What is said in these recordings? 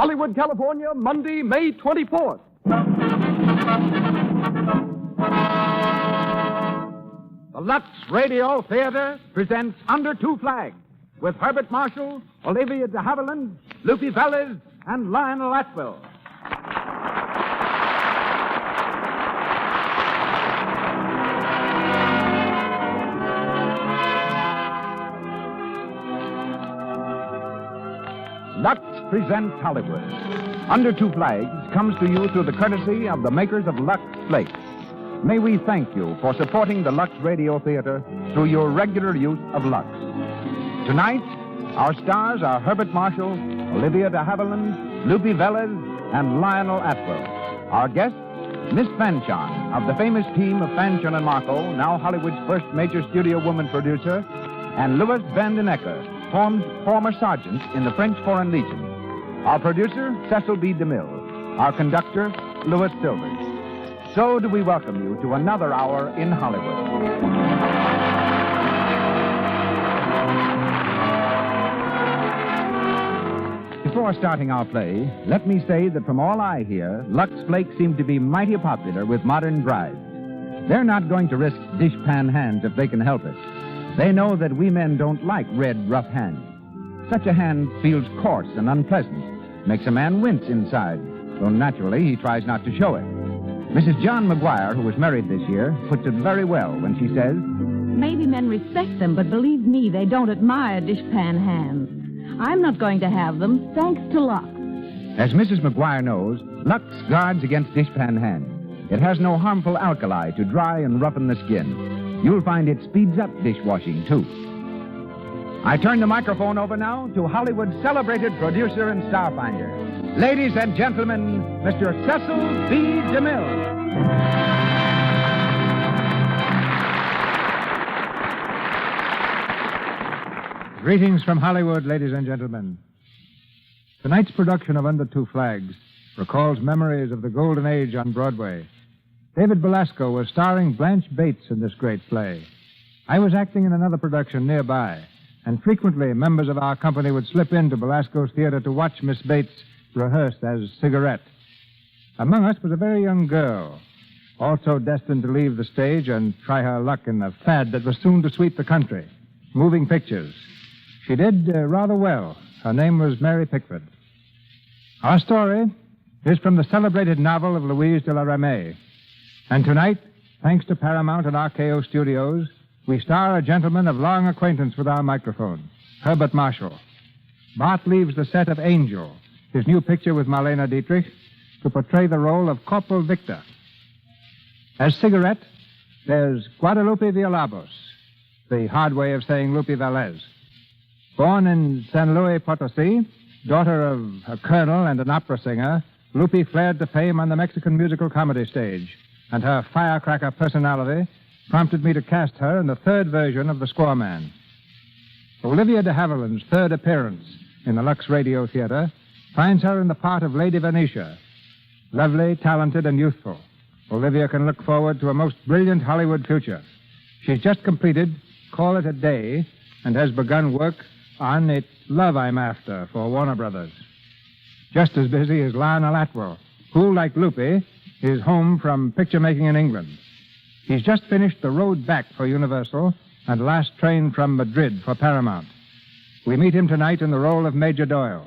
Hollywood, California, Monday, May 24th. The Lux Radio Theatre presents Under Two Flags with Herbert Marshall, Olivia de Havilland, Lupe Velez, and Lionel Atwill. Lux presents Hollywood. Under Two Flags comes to you through the courtesy of the makers of Lux Flakes. May we thank you for supporting the Lux Radio Theatre through your regular use of Lux. Tonight, our stars are Herbert Marshall, Olivia de Havilland, Lupe Velez, and Lionel Atwill. Our guest, Miss Fanchon, of the famous team of Fanchon and Marco, now Hollywood's first major studio woman producer, and Louis Van den Ecker, former sergeant in the French Foreign Legion. Our producer, Cecil B. DeMille. Our conductor, Louis Silvers. So do we welcome you to another hour in Hollywood. Before starting our play, let me say that from all I hear, Lux Flakes seem to be mighty popular with modern brides. They're not going to risk dishpan hands if they can help it. They know that we men don't like red, rough hands. Such a hand feels coarse and unpleasant, makes a man wince inside, though naturally he tries not to show it. Mrs. John McGuire, who was married this year, puts it very well when she says, "Maybe men respect them, but believe me, they don't admire dishpan hands. I'm not going to have them, thanks to Lux." As Mrs. McGuire knows, Lux guards against dishpan hands. It has no harmful alkali to dry and roughen the skin. You'll find it speeds up dishwashing, too. I turn the microphone over now to Hollywood's celebrated producer and starfinder. Ladies and gentlemen, Mr. Cecil B. DeMille. Greetings from Hollywood, ladies and gentlemen. Tonight's production of Under Two Flags recalls memories of the golden age on Broadway. David Belasco was starring Blanche Bates in this great play. I was acting in another production nearby, and frequently members of our company would slip into Belasco's theater to watch Miss Bates rehearse as Cigarette. Among us was a very young girl, also destined to leave the stage and try her luck in the fad that was soon to sweep the country, moving pictures. She did rather well. Her name was Mary Pickford. Our story is from the celebrated novel of Louise de la Ramée. And tonight, thanks to Paramount and RKO Studios, we star a gentleman of long acquaintance with our microphone, Herbert Marshall. Bart leaves the set of Angel, his new picture with Marlene Dietrich, to portray the role of Corporal Victor. As Cigarette, there's Guadalupe Villalobos, the hard way of saying Lupe Velez. Born in San Luis Potosí, daughter of a colonel and an opera singer, Lupe flared to fame on the Mexican musical comedy stage, and her firecracker personality prompted me to cast her in the third version of The Squaw Man. Olivia de Havilland's third appearance in the Lux Radio Theatre finds her in the part of Lady Venetia. Lovely, talented, and youthful, Olivia can look forward to a most brilliant Hollywood future. She's just completed Call It a Day and has begun work on It's Love I'm After for Warner Brothers. Just as busy as Lionel Atwill, who, like Lupe, is home from picture making in England. He's just finished The Road Back for Universal and Last Train from Madrid for Paramount. We meet him tonight in the role of Major Doyle.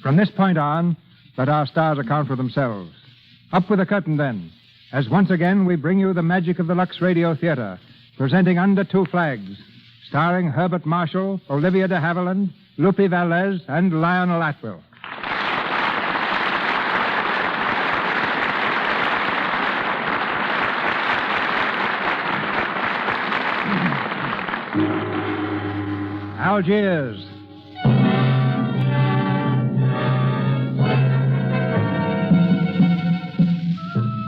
From this point on, let our stars account for themselves. Up with the curtain, then, as once again we bring you the magic of the Lux Radio Theatre, presenting Under Two Flags, starring Herbert Marshall, Olivia de Havilland, Lupe Velez, and Lionel Atwill. Algiers.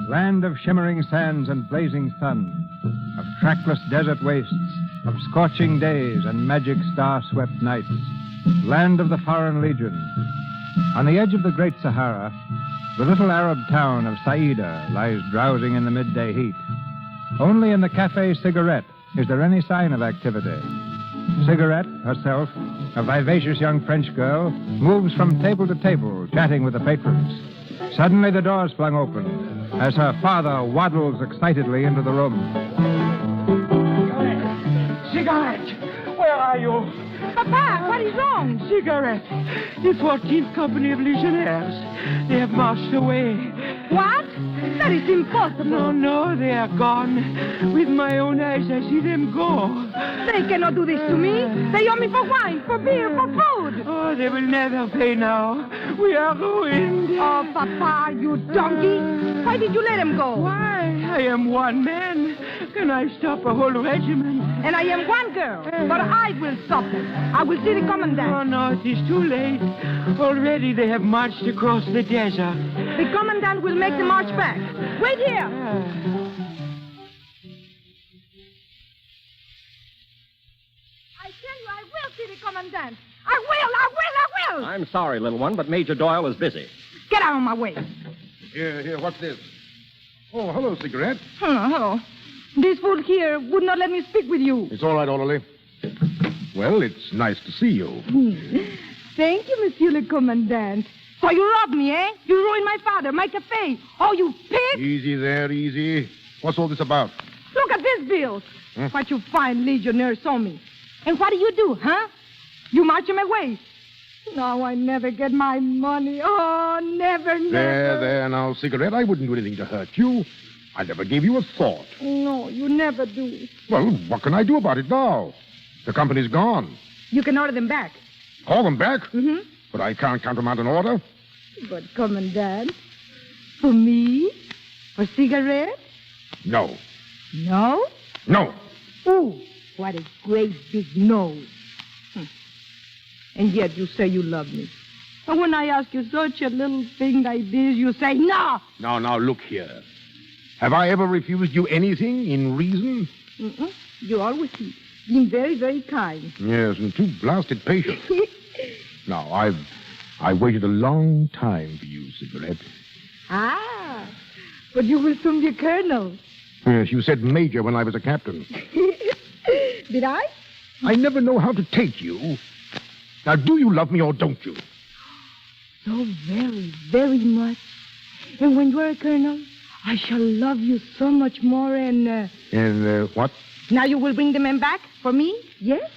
Land of shimmering sands and blazing sun, of trackless desert wastes, of scorching days and magic star-swept nights. Land of the Foreign Legion. On the edge of the Great Sahara, the little Arab town of Saida lies drowsing in the midday heat. Only in the Café Cigarette is there any sign of activity. Cigarette, herself, a vivacious young French girl, moves from table to table, chatting with the patrons. Suddenly, the door's flung open as her father waddles excitedly into the room. Cigarette! Where are you? Papa, what is wrong? Cigarette! The 14th Company of Legionnaires. They have marched away. What? That is impossible. No, they are gone. With my own eyes, I see them go. They cannot do this to me. They owe me for wine, for beer, for food. Oh, they will never pay now. We are ruined. Oh, Papa, you donkey. Why did you let them go? Why? I am one man. Can I stop a whole regiment? And I am one girl. But I will stop them. I will see the commandant. Oh, no, it is too late. Already they have marched across the desert. The commandant will make the march back. Wait here. I tell you, I will see the commandant. I will. I'm sorry, little one, but Major Doyle is busy. Get out of my way. Here, what's this? Oh, hello, Cigarette. Hello. This fool here would not let me speak with you. It's all right, orderly. Well, it's nice to see you. Thank you, Monsieur le Commandant. So you robbed me, eh? You ruined my father, my cafe. Oh, you pig! Easy there, easy. What's all this about? Look at this bill. What you fine legionnaires saw me. And what do, huh? You march him away. Now I never get my money. Oh, never. There, now, Cigarette, I wouldn't do anything to hurt you. I never gave you a thought. No, you never do. Well, what can I do about it now? The company's gone. You can order them back. Call them back? Mm-hmm. But I can't countermount an order. But, Commandant, for me? For cigarette? No. No? No. Ooh, what a great big no. And yet you say you love me. And when I ask you such a little thing like this, you say no. Now, look here. Have I ever refused you anything in reason? Mm-mm. You always been very, very kind. Yes, and too blasted patient. Now, I've waited a long time for you, Cigarette. Ah, but you will soon be a colonel. Yes, you said major when I was a captain. Did I? I never know how to take you. Now, do you love me or don't you? So very, very much. And when you're a colonel, I shall love you so much more and... What? Now you will bring the men back for me, yes?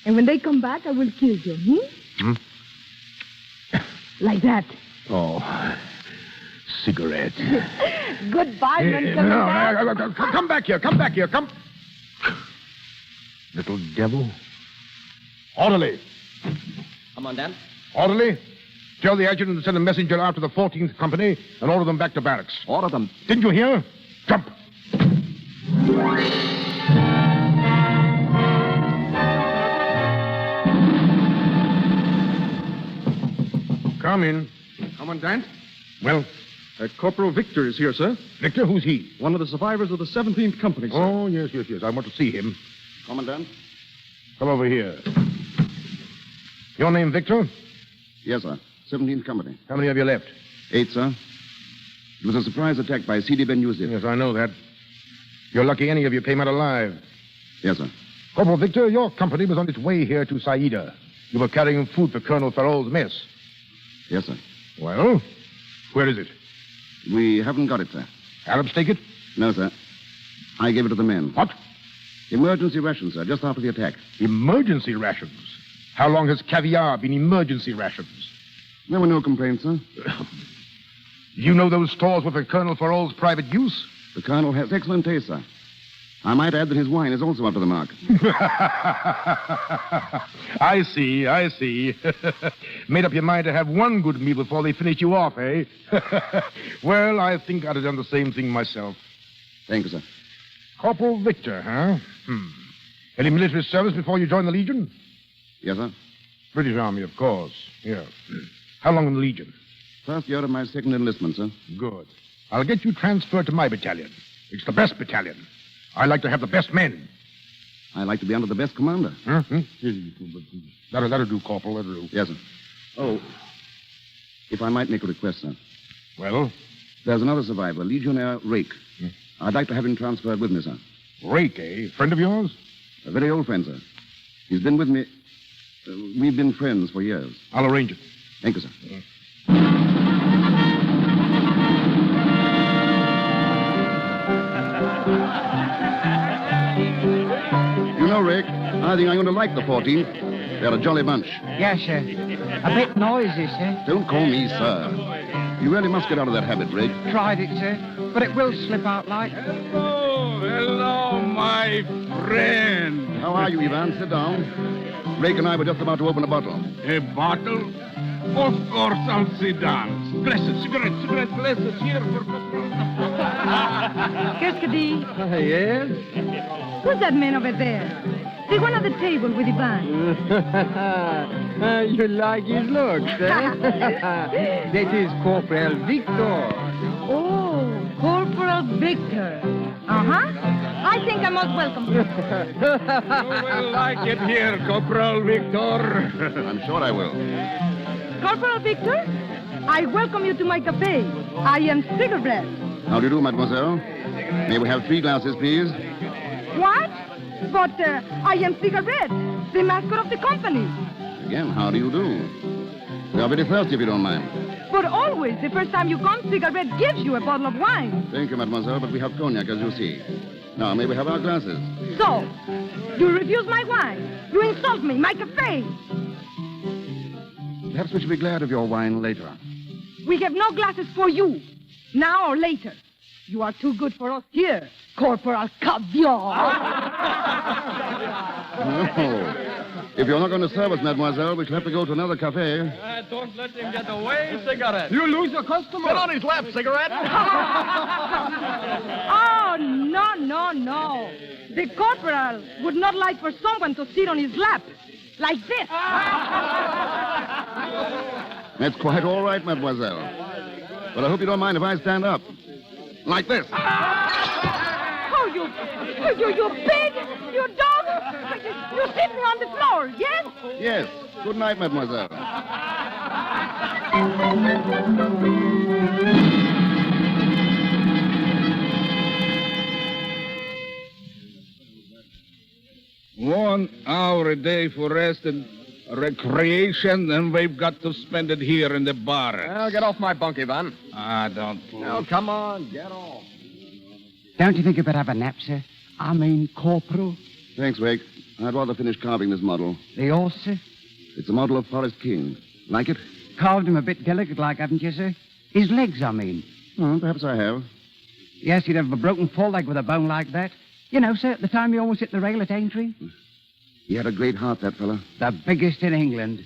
And when they come back, I will kill you, Like that. Oh, Cigarette. Goodbye, No, come back here, come. Little devil. Orderly. Commandant? Orderly. Tell the adjutant to send a messenger out to the 14th Company and order them back to barracks. Order them. Didn't you hear? Jump. Come in. Commandant? Well, Corporal Victor is here, sir. Victor, who's he? One of the survivors of the 17th Company, sir. Oh, yes. I want to see him. Commandant? Come over here. Your name, Victor? Yes, sir. 17th Company. How many have you left? 8, sir. It was a surprise attack by C.D. Ben Yusuf. Yes, I know that. You're lucky any of you came out alive. Yes, sir. Corporal Victor, your company was on its way here to Saida. You were carrying food for Colonel Farrell's mess. Yes, sir. Well, where is it? We haven't got it, sir. Arabs take it? No, sir. I gave it to the men. What? Emergency rations, sir, just after the attack. Emergency rations? How long has caviar been emergency rations? There were no complaints, sir. You know those stores were for Colonel Farrell's private use? The colonel has excellent taste, sir. I might add that his wine is also up to the mark. I see. Made up your mind to have one good meal before they finish you off, eh? Well, I think I'd have done the same thing myself. Thank you, sir. Corporal Victor, huh? Any military service before you joined the Legion? Yes, sir. British Army, of course. Yeah. How long in the Legion? First year of my second enlistment, sir. Good. I'll get you transferred to my battalion. It's the best battalion. I like to have the best men. I like to be under the best commander. That'll do, Corporal. That'll do. Yes, sir. Oh, if I might make a request, sir. Well? There's another survivor, Legionnaire Rake. I'd like to have him transferred with me, sir. Rake, eh? Friend of yours? A very old friend, sir. He's been with me. We've been friends for years. I'll arrange it. Thank you, sir. You know, Rake, I think I'm going to like the 14th. They're a jolly bunch. Yes, sir. A bit noisy, sir. Don't call me sir. You really must get out of that habit, Rake. Tried it, sir. But it will slip out like. Hello, my friend. How are you, Ivan? Sit down. Rake and I were just about to open a bottle. A bottle? Of course, I'll sit down. Blessed cigarette, blessed here for... Qu'est-ce que dit? Yes? Who's that man over there? The one at the table with Ivan. You like his looks, eh? That is Corporal Victor. Oh, Corporal Victor. Uh-huh. I think I most welcome you. You will like it here, Corporal Victor. I'm sure I will. Corporal Victor, I welcome you to my cafe. I am Cigarette. How do you do, mademoiselle? May we have 3 glasses, please? What? But I am Cigarette, the mascot of the company. Again, how do you do? We are very thirsty, if you don't mind. But always, the first time you come, Cigarette gives you a bottle of wine. Thank you, mademoiselle, but we have cognac, as you see. Now, may we have our glasses? So, you refuse my wine. You insult me, my cafe. Perhaps we should be glad of your wine later. We have no glasses for you, now or later. You are too good for us here, Corporal Caviar. No. If you're not going to serve us, mademoiselle, we shall have to go to another cafe. Don't let him get away, Cigarette. You lose a customer. Sit on his lap, Cigarette. Oh, no. The corporal would not like for someone to sit on his lap, like this. That's quite all right, mademoiselle. But I hope you don't mind if I stand up. Like this. Oh, you pig, you dog. You sit me on the floor, yes? Yes. Good night, mademoiselle. One hour a day for rest and recreation, and we've got to spend it here in the barracks. Well, get off my bunk, Ivan. Don't. Now, come on, get off. Don't you think you better have a nap, sir? I mean, Corporal. Thanks, Rake. I'd rather finish carving this model. The horse, sir? It's a model of Forest King. Like it? Carved him a bit delicate like, haven't you, sir? His legs, I mean. Well, perhaps I have. Yes, you'd have a broken foreleg with a bone like that. You know, sir, at the time he almost hit the rail at Aintree. He had a great heart, that fella. The biggest in England.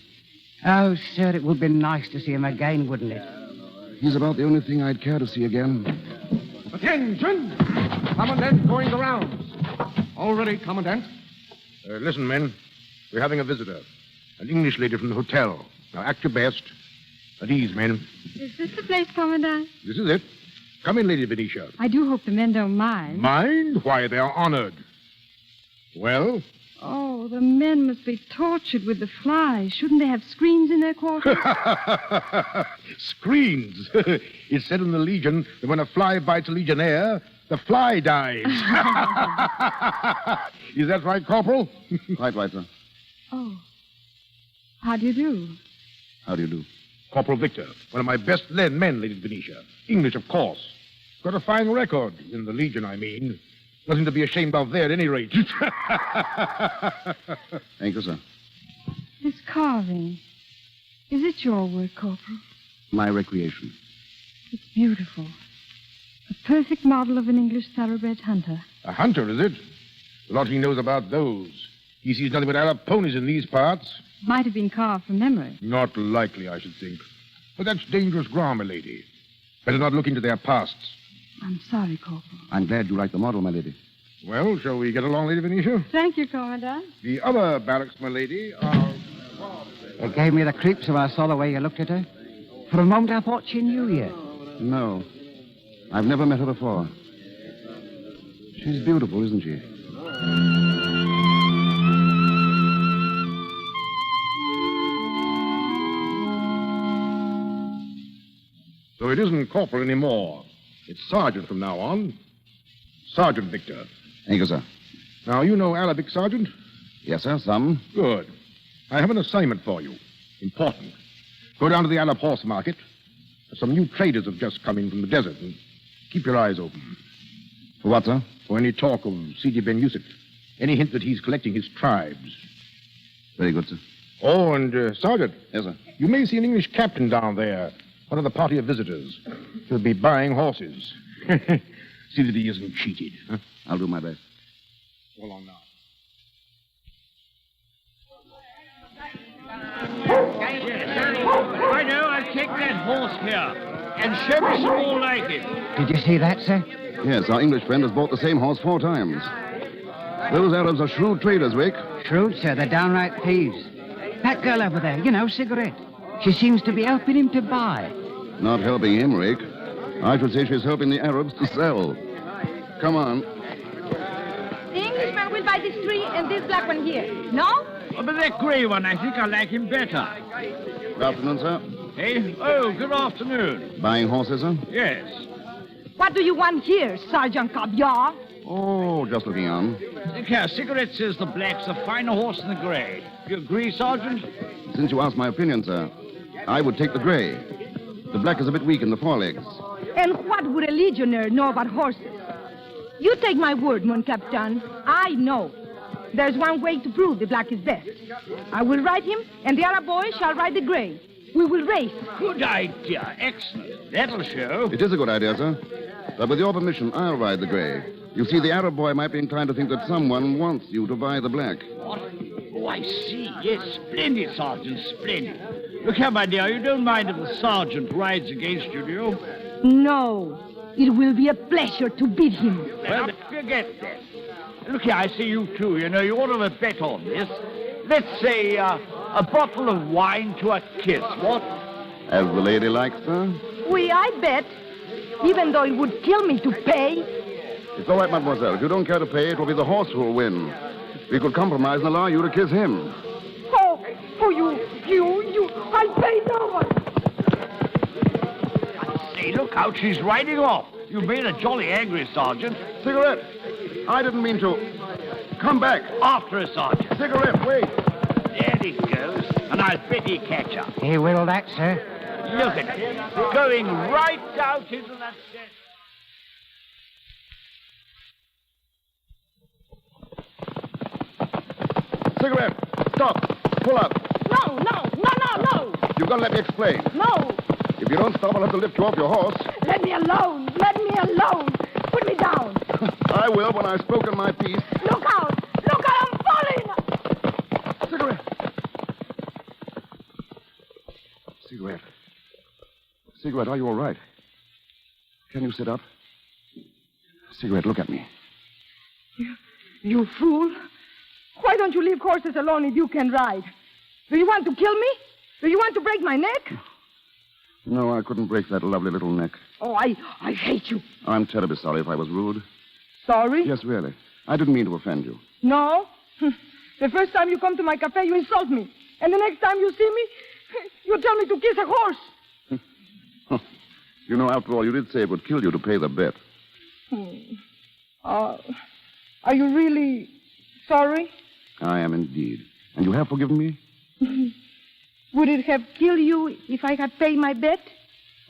Oh, sir, it would be nice to see him again, wouldn't it? He's about the only thing I'd care to see again. Attention! Commandant going the rounds. All ready, Commandant. Listen, men. We're having a visitor. An English lady from the hotel. Now, act your best. At ease, men. Is this the place, Commandant? This is it. Come in, Lady Venetia. I do hope the men don't mind. Mind? Why, they're honored. Well? Oh, the men must be tortured with the flies. Shouldn't they have screens in their quarters? Screens. It's said in the Legion that when a fly bites a legionnaire, the fly dies. Is that right, Corporal? Quite right, sir. Oh. How do you do? How do you do? Corporal Victor, one of my best men, Lady Venetia. English, of course. Got a fine record. In the Legion, I mean. Nothing to be ashamed of there, at any rate. Thank you, sir. This carving. Is it your work, Corporal? My recreation. It's beautiful. A perfect model of an English thoroughbred hunter. A hunter, is it? A lot he knows about those. He sees nothing but Arab ponies in these parts. Might have been carved from memory. Not likely, I should think. But that's dangerous ground, my lady. Better not look into their pasts. I'm sorry, Corporal. I'm glad you like the model, my lady. Well, shall we get along, Lady Venetia? Thank you, Commandant. The other barracks, my lady, are... It gave me the creeps when I saw the way you looked at her. For a moment, I thought she knew you. No. I've never met her before. She's beautiful, isn't she? So it isn't corporal anymore. It's sergeant from now on. Sergeant Victor. Thank you, sir. Now, you know Arabic, Sergeant? Yes, sir, some. Good. I have an assignment for you. Important. Go down to the Arab horse market. Some new traders have just come in from the desert, and keep your eyes open. For what, sir? For any talk of Sidi Ben Yusuf. Any hint that he's collecting his tribes. Very good, sir. Oh, and, Sergeant. Yes, sir. You may see an English captain down there. One of the party of visitors. He'll be buying horses. See that he isn't cheated. Huh? I'll do my best. So long now. I know. I'll take that horse here. And show me some more like it. Did you see that, sir? Yes, our English friend has bought the same horse 4 times. Those Arabs are shrewd traders, Rake. Shrewd, sir. They're downright thieves. That girl over there, Cigarette. She seems to be helping him to buy. Not helping him, Rake. I should say she's helping the Arabs to sell. Come on. The Englishman will buy this tree and this black one here. No? Oh, but that grey one, I think I like him better. Good afternoon, sir. Hey? Oh, good afternoon. Buying horses, sir? Yes. What do you want here, Sergeant Caviar? Oh, just looking on. Look here, Cigarette says the black's a finer horse than the grey. You agree, Sergeant? Since you asked my opinion, sir, I would take the gray. The black is a bit weak in the forelegs. And what would a legionnaire know about horses? You take my word, mon captain. I know. There's one way to prove the black is best. I will ride him, and the Arab boy shall ride the gray. We will race. Good idea. Excellent. That'll show. It is a good idea, sir. But with your permission, I'll ride the gray. You see, the Arab boy might be inclined to think that someone wants you to buy the black. What? Oh, I see. Yes, splendid, Sergeant, splendid. Look here, my dear, you don't mind if the sergeant rides against you, do you? No. It will be a pleasure to beat him. Well, forget that. Look here, I see you too. You ought to have a bet on this. Let's say a bottle of wine to a kiss, what? As the lady likes, sir? Oui, I bet. Even though it would kill me to pay. It's all right, mademoiselle. If you don't care to pay, it will be the horse who will win. We could compromise and allow you to kiss him. Oh, you, I'll pay no one. I say, look out, she's riding off. You made her jolly angry, Sergeant. Cigarette. I didn't mean to. Come back. After her, Sergeant. Cigarette, wait. There he goes, and I'll bet he catch her. He will that, sir. Look at him, going right out into that desert. Cigarette, stop. Pull up. No. You've got to let me explain. No. If you don't stop, I'll have to lift you off your horse. Let me alone. Put me down. I will when I've spoken my piece. Look out, I'm falling. Cigarette, are you all right? Can you sit up? Cigarette, look at me. You fool. Why don't you leave horses alone if you can ride? Do you want to kill me? Do you want to break my neck? No, I couldn't break that lovely little neck. Oh, I hate you. I'm terribly sorry if I was rude. Sorry? Yes, really. I didn't mean to offend you. No? The first time you come to my cafe, you insult me. And the next time you see me, you tell me to kiss a horse. You know, after all, you did say it would kill you to pay the bet. Are you really sorry? I am indeed. And you have forgiven me? Would it have killed you if I had paid my bet?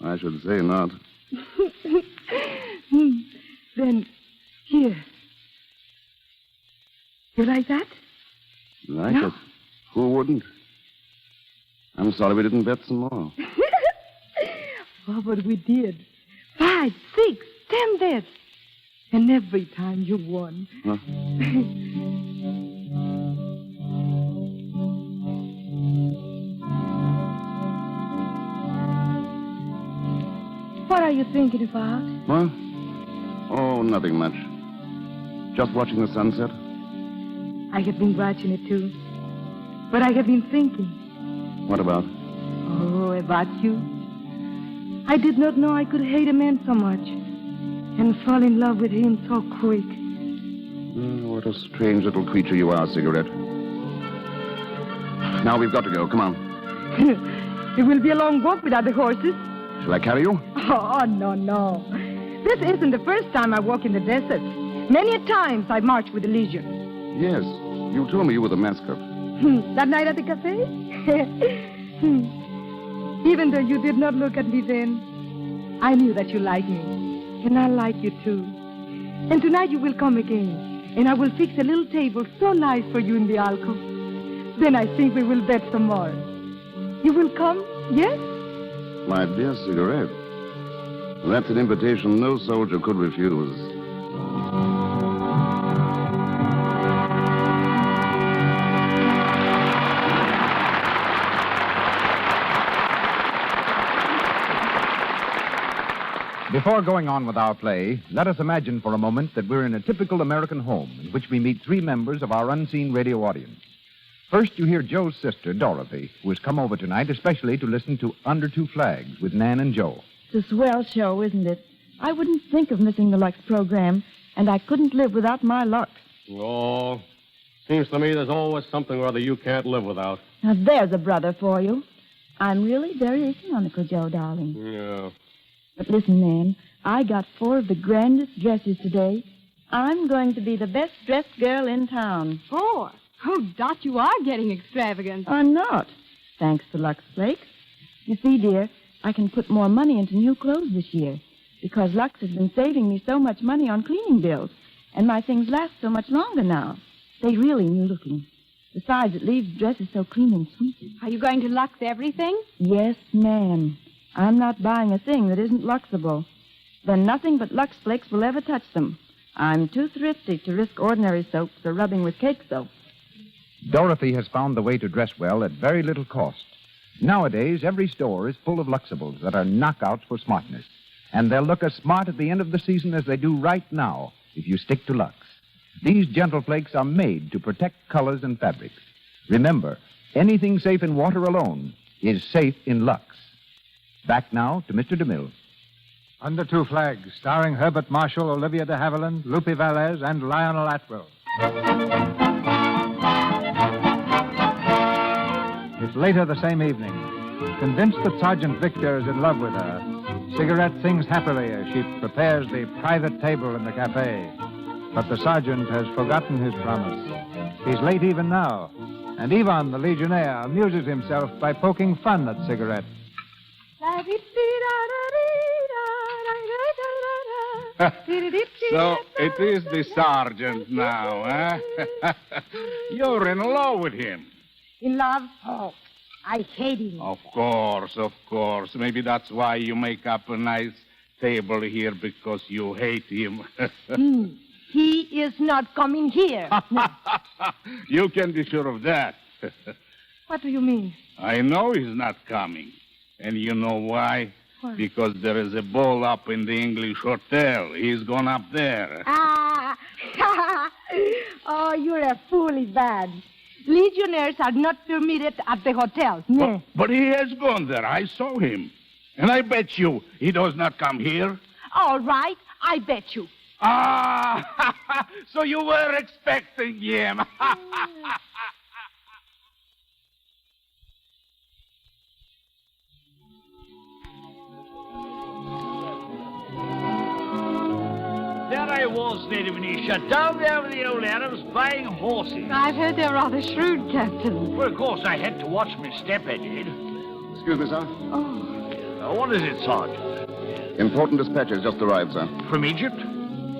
I should say not. Then, here. You like that? Like No. it? Who wouldn't? I'm sorry we didn't bet some more. Oh, but we did. 5, 6, 10 bets. And every time you won. Huh? What are you thinking about? What? Oh, nothing much. Just watching the sunset. I have been watching it too. But I have been thinking. What about? Oh, about you. I did not know I could hate a man so much. And fall in love with him so quick. What a strange little creature you are, Cigarette. Now we've got to go. Come on. It will be a long walk without the horses. Shall I carry you? Oh, no. This isn't the first time I walk in the desert. Many a times I march with the Legion. Yes. You told me you were the mascot. That night at the cafe? Even though you did not look at me then, I knew that you liked me. And I like you too. And tonight you will come again. And I will fix a little table so nice for you in the alcove. Then I think we will bet some more. You will come, yes? My dear Cigarette, that's an invitation no soldier could refuse. Before going on with our play, let us imagine for a moment that we're in a typical American home in which we meet three members of our unseen radio audience. First, you hear Joe's sister, Dorothy, who has come over tonight especially to listen to Under Two Flags with Nan and Joe. It's a swell show, isn't it? I wouldn't think of missing the Lux program, and I couldn't live without my Lux. Oh, seems to me there's always something or other you can't live without. Now, there's a brother for you. I'm really very economical, Joe, darling. Yeah. But listen, Nan, I got 4 of the grandest dresses today. I'm going to be the best-dressed girl in town. 4? Oh, Dot, you are getting extravagant. I'm not, thanks to Lux Flakes. You see, dear, I can put more money into new clothes this year because Lux has been saving me so much money on cleaning bills, and my things last so much longer now. They're really new-looking. Besides, it leaves dresses so clean and sweet. Are you going to Lux everything? Yes, ma'am. I'm not buying a thing that isn't Luxable. Then nothing but Lux Flakes will ever touch them. I'm too thrifty to risk ordinary soaps or rubbing with cake soap. Dorothy has found the way to dress well at very little cost. Nowadays, every store is full of Luxables that are knockouts for smartness. And they'll look as smart at the end of the season as they do right now if you stick to Lux. These gentle flakes are made to protect colors and fabrics. Remember, anything safe in water alone is safe in Lux. Back now to Mr. DeMille. Under Two Flags, starring Herbert Marshall, Olivia de Havilland, Lupe Valez, and Lionel Atwill. It's later the same evening. Convinced that Sergeant Victor is in love with her, Cigarette sings happily as she prepares the private table in the cafe. But the sergeant has forgotten his promise. He's late even now, and Ivan, the Legionnaire, amuses himself by poking fun at Cigarette. So it is the sergeant now, eh? You're in love with him. In love? Oh, I hate him. Of course, of course. Maybe that's why you make up a nice table here, because you hate him. He is not coming here. No. You can be sure of that. What do you mean? I know he's not coming. And you know why? Why? Because there is a ball up in the English hotel. He's gone up there. Ah! Oh, you're a fool, bad. Legionnaires are not permitted at the hotel. No. But he has gone there. I saw him. And I bet you he does not come here. All right, I bet you. Ah! So you were expecting him. There I was, Lady Venetia, down there with the old Arabs buying horses. I've heard they're rather shrewd, Captain. Well, of course, I had to watch my step, I did. Excuse me, sir. Oh. What is it, Sergeant? Important dispatches just arrived, sir. From Egypt?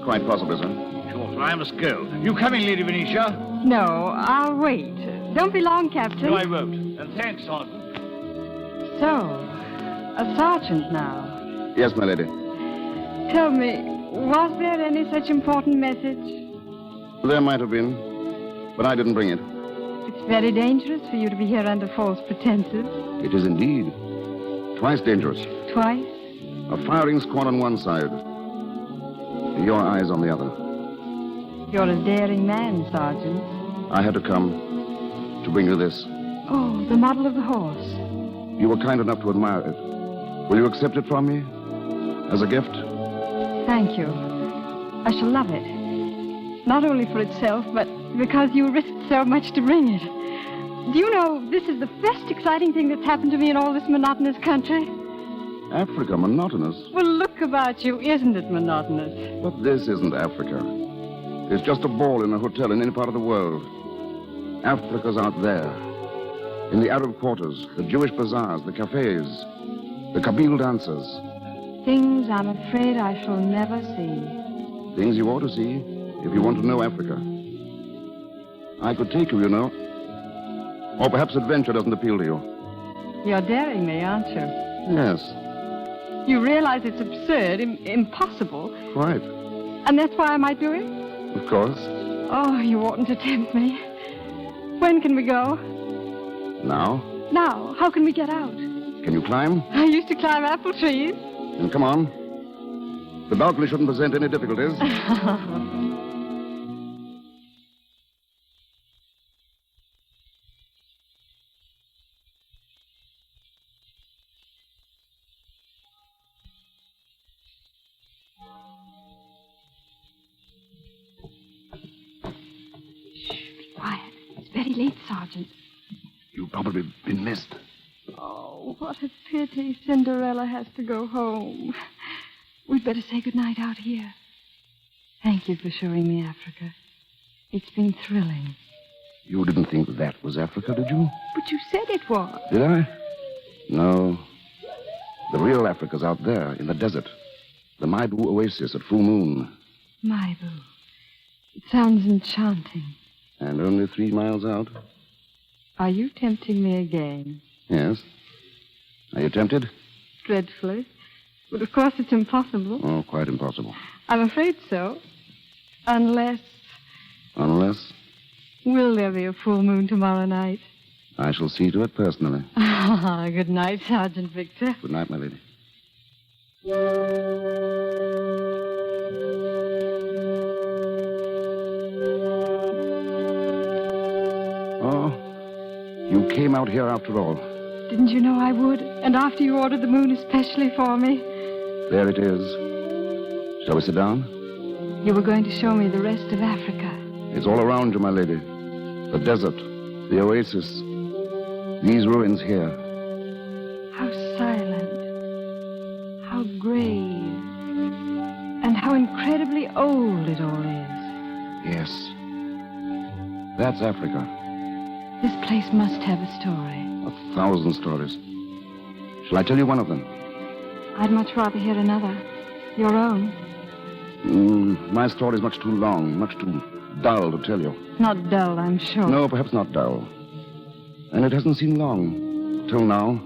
Quite possibly, sir. Sure, so I must go. You coming, Lady Venetia? No, I'll wait. Don't be long, Captain. No, I won't. And thanks, Sergeant. So, a sergeant now. Yes, my lady. Tell me, was there any such important message? There might have been, but I didn't bring it. It's very dangerous for you to be here under false pretenses. It is indeed. Twice dangerous. Twice? A firing squad on one side. Your eyes on the other. You're a daring man, Sergeant. I had to come to bring you this. Oh, the model of the horse. You were kind enough to admire it. Will you accept it from me? As a gift? Thank you. I shall love it. Not only for itself, but because you risked so much to bring it. Do you know, this is the first exciting thing that's happened to me in all this monotonous country? Africa, monotonous? Well, look about you. Isn't it monotonous? But this isn't Africa. It's just a ball in a hotel in any part of the world. Africa's out there. In the Arab quarters, the Jewish bazaars, the cafes, the Kabyle dancers. Things I'm afraid I shall never see. Things you ought to see if you want to know Africa. I could take you, you know. Or perhaps adventure doesn't appeal to you. You're daring me, aren't you? Yes, You realize it's absurd, impossible, quite. and that's why I might do it? Of course. Oh, you oughtn't to tempt me. When can we go? Now, Now. How can we get out? can you climb? I used to climb apple trees. Then come on. The balcony shouldn't present any difficulties. Quiet. It's very late, Sergeant. You've probably been missed. Oh, what a pity Cinderella has to go home. We'd better say goodnight out here. Thank you for showing me Africa. It's been thrilling. You didn't think that was Africa, did you? But you said it was. Did I? No. The real Africa's out there in the desert. The Maibu Oasis at full moon. Maibu. It sounds enchanting. And only 3 miles out. Are you tempting me again? Yes. Are you tempted? Dreadfully. But of course it's impossible. Oh, quite impossible. I'm afraid so. Unless... Unless Will there be a full moon tomorrow night? I shall see to it personally. Good night, Sergeant Victor. Good night, my lady. Oh, you came out here after all. Didn't you know I would? And after you ordered the moon especially for me? There it is. Shall we sit down? You were going to show me the rest of Africa. It's all around you, my lady. The desert, the oasis, these ruins here. How silent. How grave. And how incredibly old it all is. Yes. That's Africa. This place must have a story. 1,000 stories. Shall I tell you one of them? I'd much rather hear another. Your own. My story's much too long, much too dull to tell you. Not dull, I'm sure. No, perhaps not dull. And it hasn't seemed long. Till now.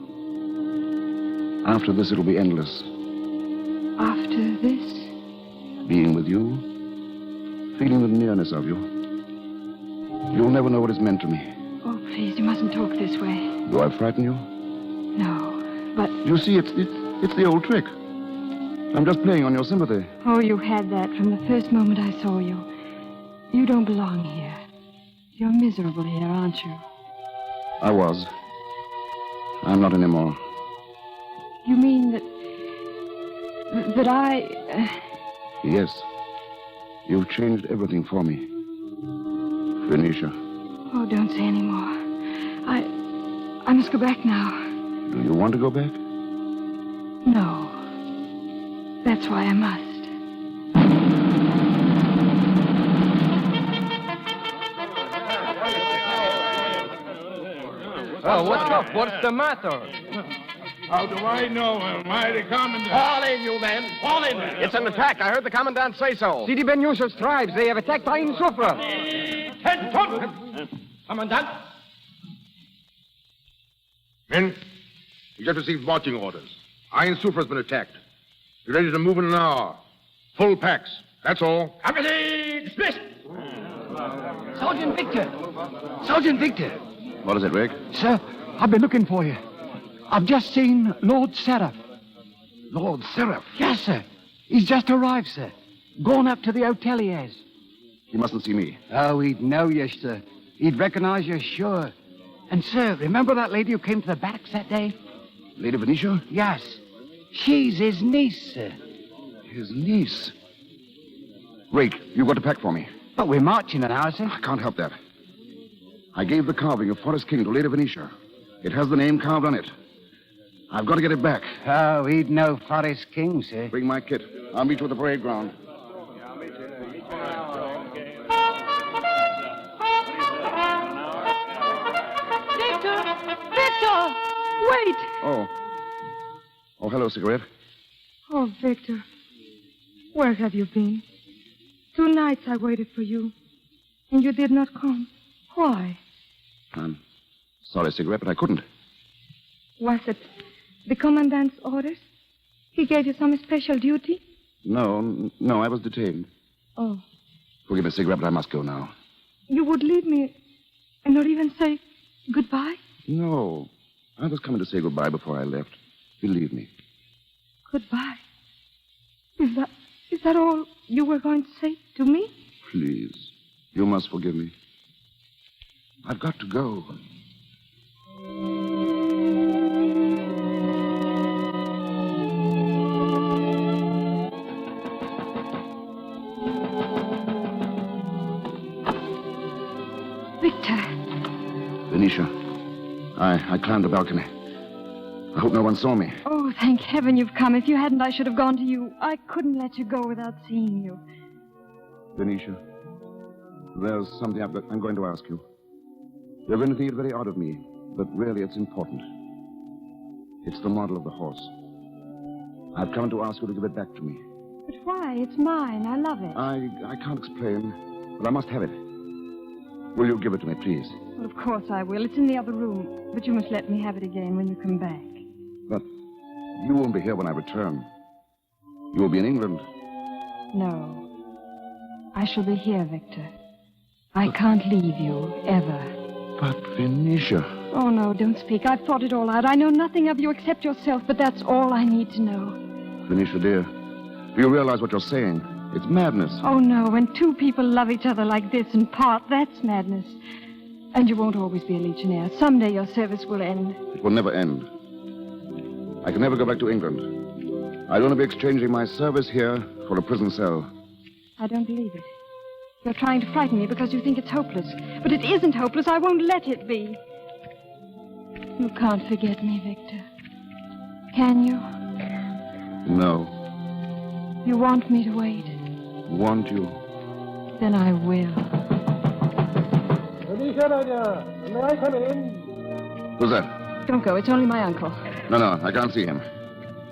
After this, it'll be endless. After this? Being with you. Feeling the nearness of you. You'll never know what it's meant to me. Oh, please, you mustn't talk this way. Do I frighten you? No, but... You see, it's the old trick. I'm just playing on your sympathy. Oh, you had that from the first moment I saw you. You don't belong here. You're miserable here, aren't you? I was. I'm not anymore. You mean that I... Yes. You've changed everything for me. Venetia. Oh, don't say any more. I must go back now. Do you want to go back? No. That's why I must. Oh, what's up? What's the matter? How do I know? Am I the commandant? Fall in, you men. Fall in. It's an attack. I heard the commandant say so. Sidi Ben Yusuf's tribes, they have attacked Ain Sufra. Commandant? Men, you just received marching orders. Ain Sufra's been attacked. Be ready to move in an hour. Full packs. That's all. Company dismissed. Sergeant Victor. Sergeant Victor. What is it, Rake? Sir, I've been looking for you. I've just seen Lord Seraph. Lord Seraph? Yes, sir. He's just arrived, sir. Gone up to the hoteliers. He mustn't see me. Oh, he'd know you, sir. He'd recognize you, sure. And, sir, remember that lady who came to the barracks that day? Lady Venetia? Yes. She's his niece, sir. His niece? Rake, you've got to pack for me. But we're marching an hour, sir. I can't help that. I gave the carving of Forest King to Lady Venetia. It has the name carved on it. I've got to get it back. Oh, he'd know Forest King, sir. Bring my kit. I'll meet you at the parade ground. Oh. Oh, hello, Cigarette. Oh, Victor. Where have you been? 2 nights I waited for you, and you did not come. Why? I'm sorry, Cigarette, but I couldn't. Was it the commandant's orders? He gave you some special duty? No, I was detained. Oh. Forgive me, Cigarette, but I must go now. You would leave me and not even say goodbye? No. I was coming to say goodbye before I left. Believe me. Goodbye? Is that all you were going to say to me? Please. You must forgive me. I've got to go. Victor. Venetia, I climbed the balcony. I hope no one saw me. Oh, thank heaven you've come. If you hadn't, I should have gone to you. I couldn't let you go without seeing you. Venetia, there's something I'm going to ask you. You're going to think it very odd of me, but really it's important. It's the model of the horse. I've come to ask you to give it back to me. But why? It's mine. I love it. I can't explain, but I must have it. Will you give it to me, please? Well, of course I will. It's in the other room. But you must let me have it again when you come back. But you won't be here when I return. You will be in England. No. I shall be here, Victor. I can't leave you, ever. But, Venetia... Oh, no, don't speak. I've thought it all out. I know nothing of you except yourself, but that's all I need to know. Venetia, dear, do you realize what you're saying? It's madness. Oh, no, when 2 people love each other like this and part, that's madness. And you won't always be a legionnaire. Someday your service will end. It will never end. I can never go back to England. I'd only be exchanging my service here for a prison cell. I don't believe it. You're trying to frighten me because you think it's hopeless. But it isn't hopeless. I won't let it be. You can't forget me, Victor. Can you? No. You want me to wait? Want you? Then I will. May I come in? Who's that? Don't go. It's only my uncle. No, I can't see him.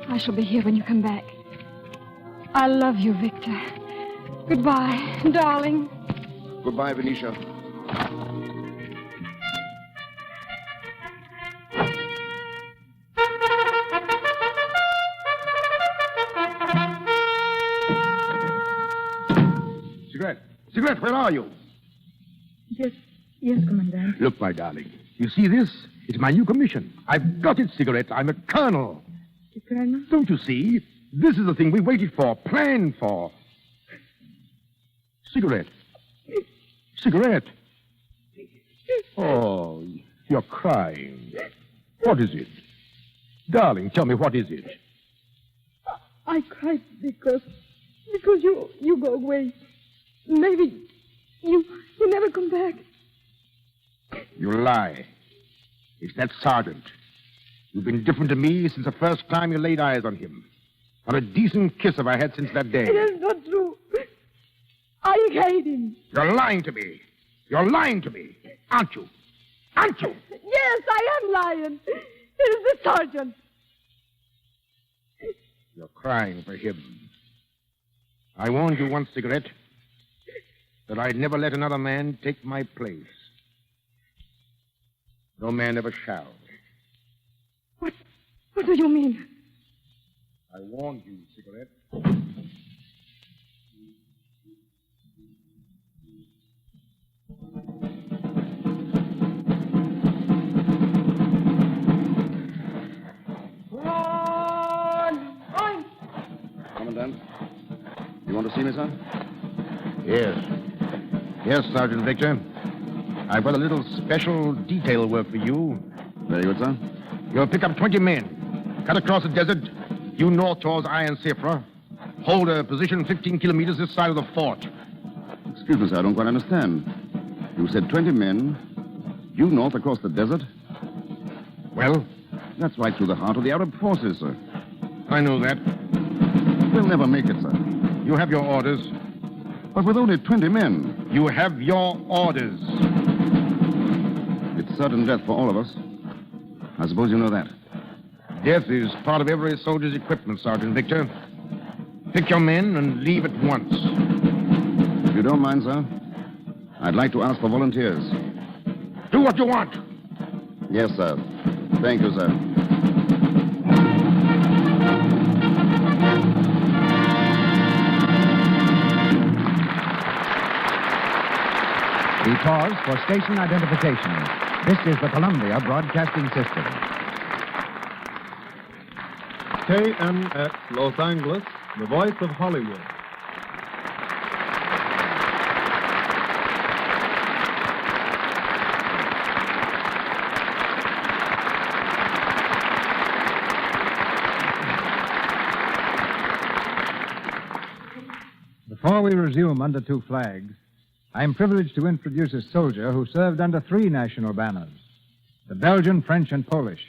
I shall be here when you come back. I love you, Victor. Goodbye, darling. Goodbye, Venetia. Cigarette, where are you? Yes, Commandant. Look, my darling. You see this? It's my new commission. I've got it, Cigarette. I'm a colonel. The colonel? Don't you see? This is the thing we waited for, planned for. Cigarette. Cigarette. Oh, you're crying. What is it? Darling, tell me, what is it? I cried because you go away. Maybe you never come back. You lie. It's that sergeant. You've been different to me since the first time you laid eyes on him. Not a decent kiss have I had since that day. It is not true. I hate him. You're lying to me. You're lying to me. Aren't you? Aren't you? Yes, I am lying. It is the sergeant. You're crying for him. I warned you once, Cigarette, that I'd never let another man take my place. No man ever shall. What do you mean? I warned you, Cigarette. Commandant, you want to see me, sir? Yes, Sergeant Victor. I've got a little special detail work for you. Very good, sir. You'll pick up 20 men, cut across the desert, due north towards Iron Sifra, hold a position 15 kilometers this side of the fort. Excuse me, sir, I don't quite understand. You said 20 men, due north across the desert? Well? That's right through the heart of the Arab forces, sir. I know that. We'll never make it, sir. You have your orders. But with only 20 men. You have your orders. It's certain death for all of us. I suppose you know that. Death is part of every soldier's equipment, Sergeant Victor. Pick your men and leave at once. If you don't mind, sir, I'd like to ask for volunteers. Do what you want. Yes, sir. Thank you, sir. We pause for station identification. This is the Columbia Broadcasting System. KMX Los Angeles, the voice of Hollywood. Before we resume Under Two Flags, I am privileged to introduce a soldier who served under 3 national banners, the Belgian, French, and Polish.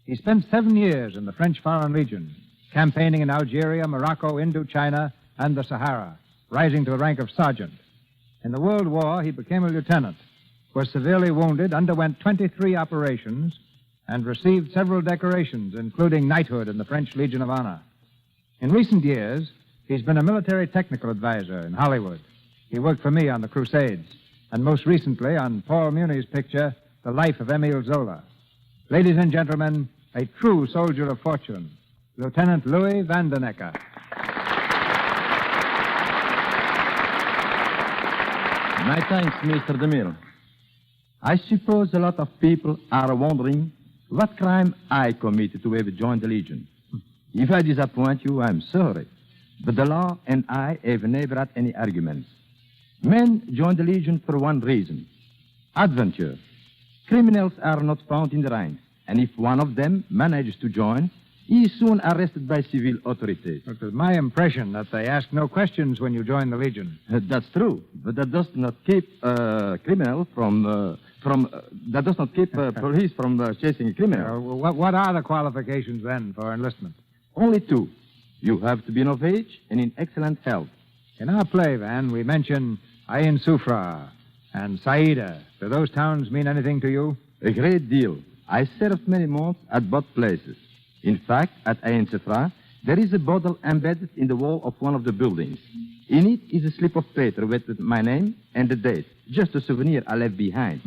He spent 7 years in the French Foreign Legion, campaigning in Algeria, Morocco, Indochina, and the Sahara, rising to the rank of sergeant. In the World War, he became a lieutenant, was severely wounded, underwent 23 operations, and received several decorations, including knighthood in the French Legion of Honor. In recent years, he's been a military technical advisor in Hollywood. He worked for me on The Crusades, and most recently on Paul Muni's picture, The Life of Emile Zola. Ladies and gentlemen, a true soldier of fortune, Lieutenant Louis Van den Ecker. My thanks, Mr. DeMille. I suppose a lot of people are wondering what crime I committed to have joined the Legion. If I disappoint you, I'm sorry. But the law and I have never had any arguments. Men join the Legion for one reason: adventure. Criminals are not found in the ranks, and if one of them manages to join, he is soon arrested by civil authorities. It was my impression that they ask no questions when you join the Legion. That's true, but that does not keep criminal that does not keep police from chasing a criminal. What are the qualifications then for enlistment? Only 2. You have to be of age and in excellent health. In our play, Van, we mention Ain Sufra and Saida. Do those towns mean anything to you? A great deal. I served many months at both places. In fact, at Ain Sufra, there is a bottle embedded in the wall of one of the buildings. In it is a slip of paper with my name and the date, just a souvenir I left behind.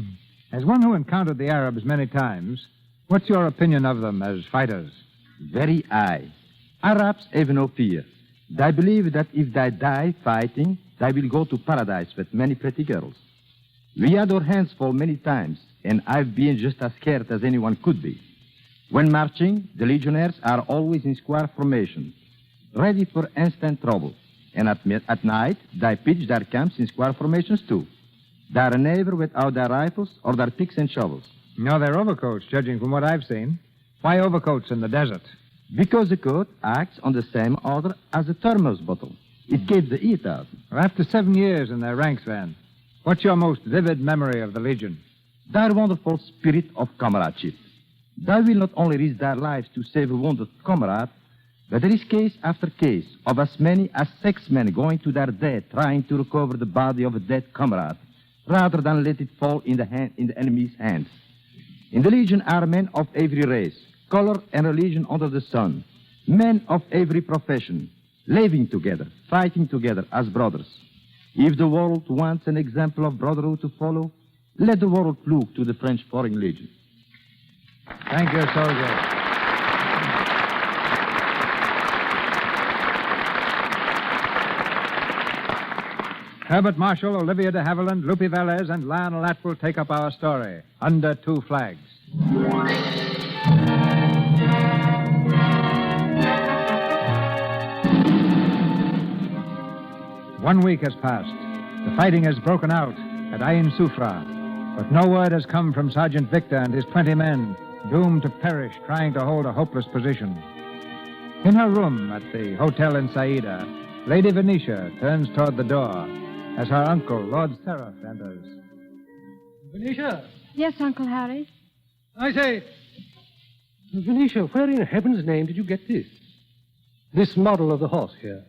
As one who encountered the Arabs many times, what's your opinion of them as fighters? Very high. Arabs have no fear. They believe that if they die fighting, they will go to paradise with many pretty girls. We had our hands full many times, and I've been just as scared as anyone could be. When marching, the legionnaires are always in square formation, ready for instant trouble. And at night, they pitch their camps in square formations too. They are never without their rifles or their picks and shovels. No, they're overcoats, judging from what I've seen. Why overcoats in the desert? Because the coat acts on the same order as a thermos bottle. It keeps the heat out. Well, after 7 years in their ranks, Van, what's your most vivid memory of the Legion? Their wonderful spirit of comradeship. They will not only risk their lives to save a wounded comrade, but there is case after case of as many as 6 men going to their death trying to recover the body of a dead comrade, rather than let it fall in the enemy's hands. In the Legion are men of every race, color and religion under the sun, men of every profession, living together, fighting together as brothers. If the world wants an example of brotherhood to follow, let the world look to the French Foreign Legion. Thank you, soldier. Herbert Marshall, Olivia de Havilland, Lupe Velez, and Lionel Atwill take up our story, Under Two Flags. 1 week has passed. The fighting has broken out at Ain Sufra, but no word has come from Sergeant Victor and his 20 men, doomed to perish trying to hold a hopeless position. In her room at the hotel in Saida, Lady Venetia turns toward the door as her uncle, Lord Seraph, enters. Venetia? Yes, Uncle Harry? I say, Venetia, where in heaven's name did you get this? This model of the horse here?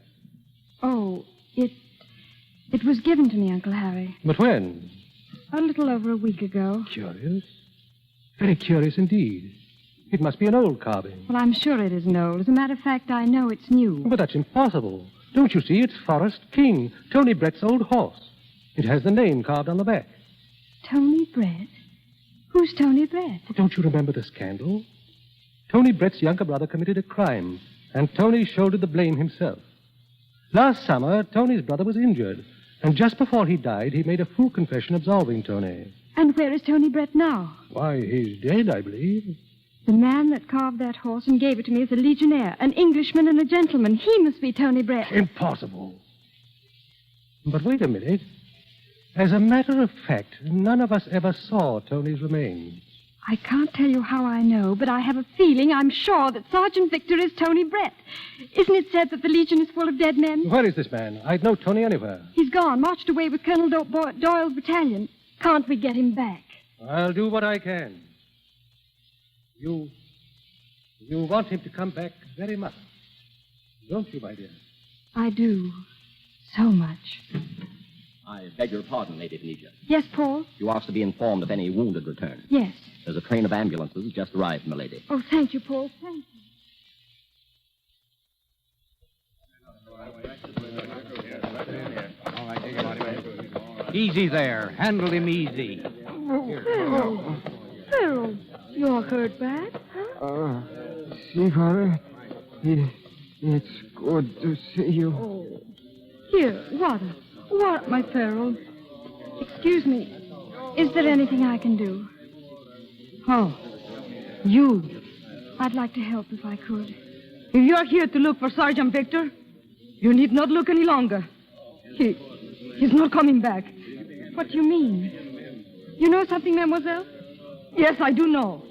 Oh, it was given to me, Uncle Harry. But when? A little over a week ago. Curious. Very curious indeed. It must be an old carving. Well, I'm sure it isn't old. As a matter of fact, I know it's new. But that's impossible. Don't you see? It's Forest King, Tony Brett's old horse. It has the name carved on the back. Tony Brett? Who's Tony Brett? Don't you remember the scandal? Tony Brett's younger brother committed a crime, and Tony shouldered the blame himself. Last summer, Tony's brother was injured, and just before he died, he made a full confession absolving Tony. And where is Tony Brett now? Why, he's dead, I believe. The man that carved that horse and gave it to me is a legionnaire, an Englishman and a gentleman. He must be Tony Brett. Impossible. But wait a minute. As a matter of fact, none of us ever saw Tony's remains. I can't tell you how I know, but I have a feeling, I'm sure, that Sergeant Victor is Tony Brett. Isn't it said that the Legion is full of dead men? Where is this man? I'd know Tony anywhere. He's gone, marched away with Colonel Doyle's battalion. Can't we get him back? I'll do what I can. You want him to come back very much, don't you, my dear? I do. So much. I beg your pardon, Lady Venetia. Yes, Paul? You asked to be informed of any wounded return. Yes. There's a train of ambulances just arrived, milady. Oh, thank you, Paul. Thank you. Easy there. Handle him easy. Oh, Pharaoh, you're hurt bad, huh? See, Father, it's good to see you. Oh. Here, water. Water, my Pharaoh. Excuse me. Is there anything I can do? Oh, you. I'd like to help if I could. If you're here to look for Sergeant Victor, you need not look any longer. He's not coming back. What do you mean? You know something, mademoiselle? Yes, I do know.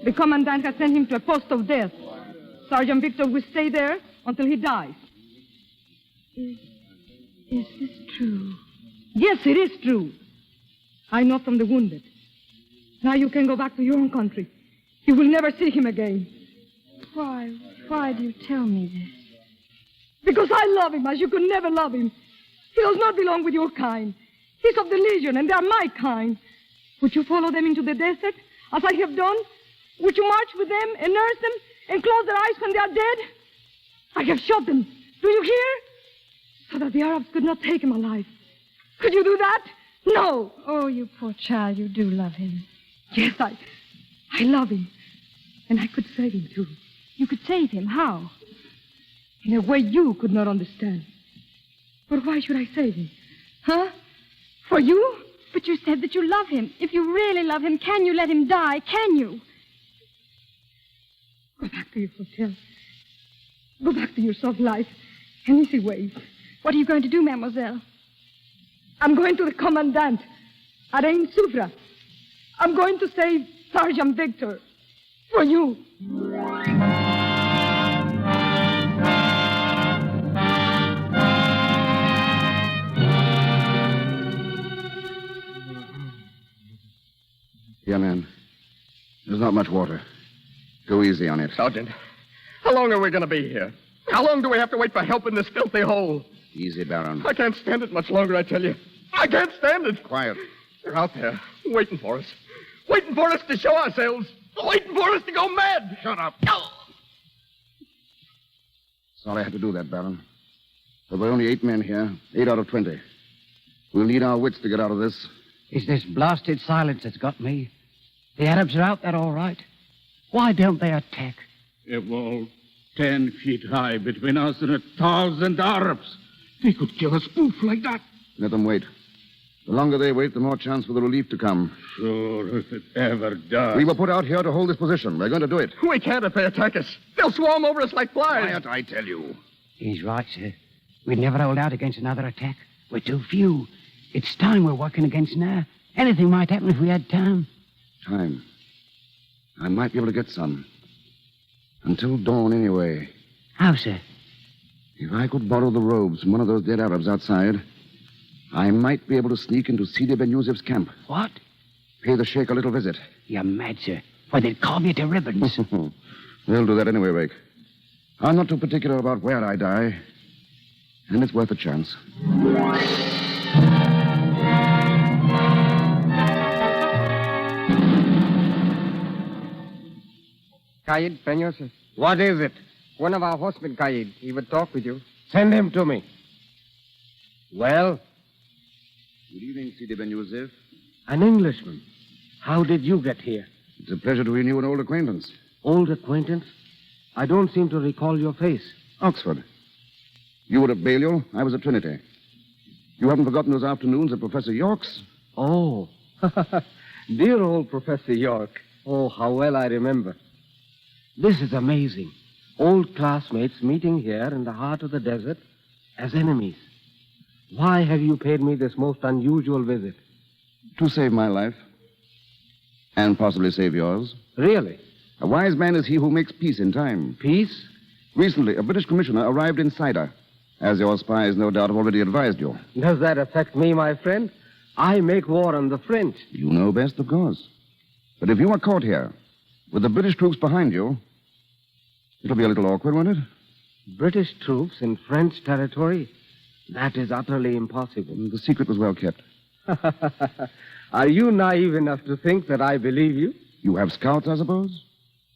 The commandant has sent him to a post of death. Sergeant Victor will stay there until he dies. Is this true? Yes, it is true. I know from the wounded. Now you can go back to your own country. You will never see him again. Why do you tell me this? Because I love him as you could never love him. He does not belong with your kind. He's of the Legion, and they are my kind. Would you follow them into the desert, as I have done? Would you march with them and nurse them and close their eyes when they are dead? I have shot them. Do you hear? So that the Arabs could not take him alive. Could you do that? No. Oh, you poor child, you do love him. Yes, I love him. And I could save him, too. You could save him? How? In a way you could not understand. But why should I save him? Huh? For you? But you said that you love him. If you really love him, can you let him die? Can you? Go back to your hotel. Go back to your soft life and easy ways. What are you going to do, mademoiselle? I'm going to the commandant at Ain Sufra. I'm going to save Sergeant Victor. For you. Yeah, man. There's not much water. Go easy on it. Sergeant, how long are we going to be here? How long do we have to wait for help in this filthy hole? Easy, Baron. I can't stand it much longer, I tell you. I can't stand it. Quiet. They're out there, waiting for us. Waiting for us to show ourselves. Waiting for us to go mad. Shut up. Sorry I had to do that, Baron. There were only 8 men here, 8 out of 20. We'll need our wits to get out of this. It's this blasted silence that's got me. The Arabs are out there all right. Why don't they attack? A wall 10 feet high between us and 1,000 Arabs. They could kill us both like that. Let them wait. The longer they wait, the more chance for the relief to come. Sure, if it ever does. We were put out here to hold this position. We're going to do it. We can't if they attack us. They'll swarm over us like flies. Quiet, I tell you. He's right, sir. We'd never hold out against another attack. We're too few. It's time we're working against now. Anything might happen if we had time. Time. I might be able to get some. Until dawn, anyway. How, sir? If I could borrow the robes from one of those dead Arabs outside, I might be able to sneak into Sidi Ben Yusuf's camp. What? Pay the sheikh a little visit. You're mad, sir. Why, they'd carve you to ribbons. They'll do that anyway, Rake. I'm not too particular about where I die. And it's worth a chance. Qaid Peños. What is it? One of our horsemen, Qaid. He would talk with you. Send him to me. Well? Good evening, Sidi Ben Yusuf. An Englishman. How did you get here? It's a pleasure to renew an old acquaintance. Old acquaintance? I don't seem to recall your face. Oxford. You were at Balliol. I was at Trinity. You haven't forgotten those afternoons at Professor York's? Oh. Dear old Professor York. Oh, how well I remember. This is amazing. Old classmates meeting here in the heart of the desert as enemies. Why have you paid me this most unusual visit? To save my life. And possibly save yours. Really? A wise man is he who makes peace in time. Peace? Recently, a British commissioner arrived in Cider, as your spies no doubt have already advised you. Does that affect me, my friend? I make war on the French. You know best, of course. But if you are caught here, with the British troops behind you, it'll be a little awkward, won't it? British troops in French territory? That is utterly impossible. The secret was well kept. Are you naive enough to think that I believe you? You have scouts, I suppose?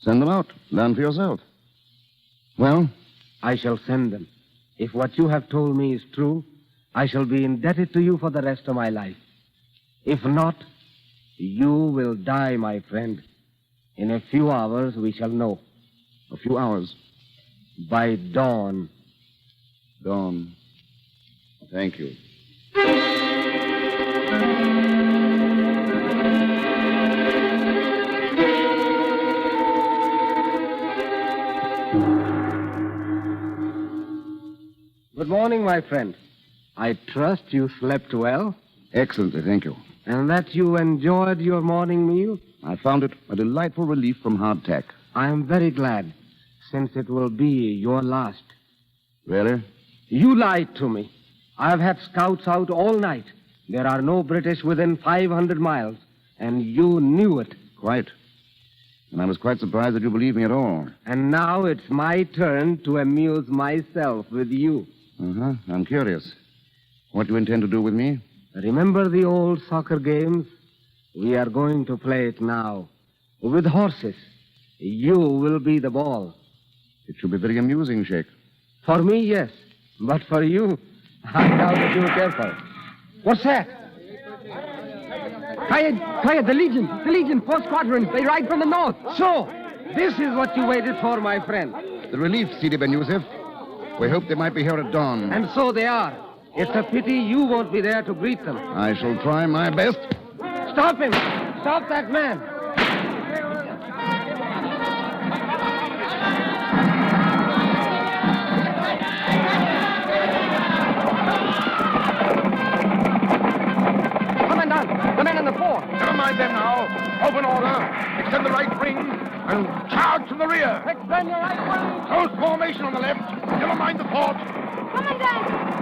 Send them out. Learn for yourself. Well? I shall send them. If what you have told me is true, I shall be indebted to you for the rest of my life. If not, you will die, my friend. In a few hours, we shall know. A few hours? By dawn. Dawn. Thank you. Good morning, my friend. I trust you slept well. Excellently, thank you. And that you enjoyed your morning meal? I found it a delightful relief from hardtack. I am very glad, since it will be your last. Really? You lied to me. I have had scouts out all night. There are no British within 500 miles, and you knew it. Quite. And I was quite surprised that you believed me at all. And now it's my turn to amuse myself with you. Uh-huh. I'm curious. What do you intend to do with me? Remember the old soccer games? We are going to play it now. With horses. You will be the ball. It should be very amusing, Sheikh. For me, yes. But for you, I doubt if you're careful. What's that? Qaid, the Legion, 4 squadrons. They ride from the north. So, this is what you waited for, my friend. The relief, Sidi Ben Yusuf. We hoped they might be here at dawn. And so they are. It's a pity you won't be there to greet them. I shall try my best. Stop him! Stop that man! Commandant, the men in the fort. Never mind them now. Open order. Extend the right wing and charge from the rear. Extend your right wing. Close formation on the left. Never mind the fort. Commandant!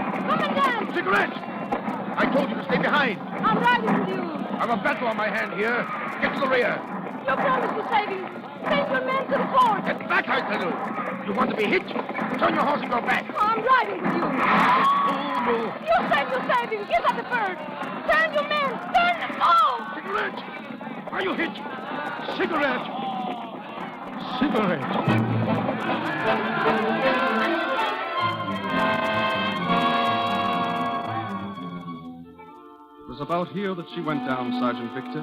Cigarette! I told you to stay behind. I'm riding with you. I have a battle on my hand here. Get to the rear. You promised to save your men to the fort. Get back, I tell you. You want to be hit? Turn your horse and go back. I'm riding with you. Move. You save him. Give up the bird. Turn your men. Turn them all. Cigarette! Are you hit? Cigarette! It was about here that she went down, Sergeant Victor.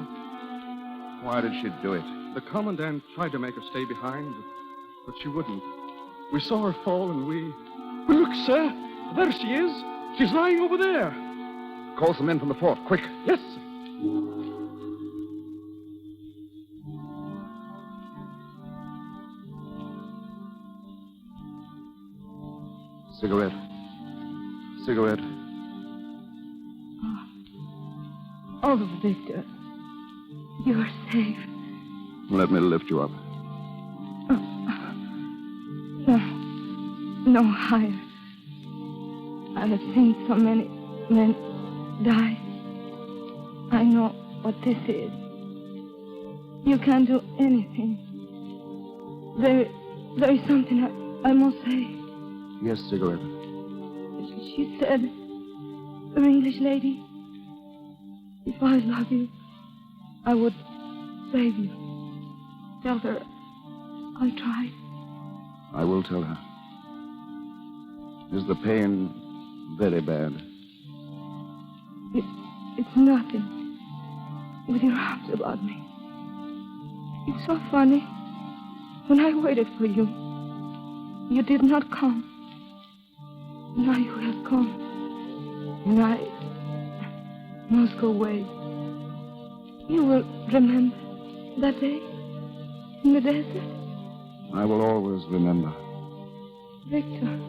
Why did she do it? The commandant tried to make her stay behind, but she wouldn't. We saw her fall and we... Well, look, sir. There she is. She's lying over there. Call some men from the fort, quick. Yes, sir. Cigarette. Oh, Victor. You're safe. Let me lift you up. No higher. I have seen so many men die. I know what this is. You can't do anything. There is something I must say. Yes, Cigarette. She said, the English lady, if I love you, I would save you. Tell her I'll try. I will tell her. Is the pain very bad? It's nothing. With your arms about me. It's so funny. When I waited for you, you did not come. Now you have come. And I must go away. You will remember that day in the desert? I will always remember. Victor,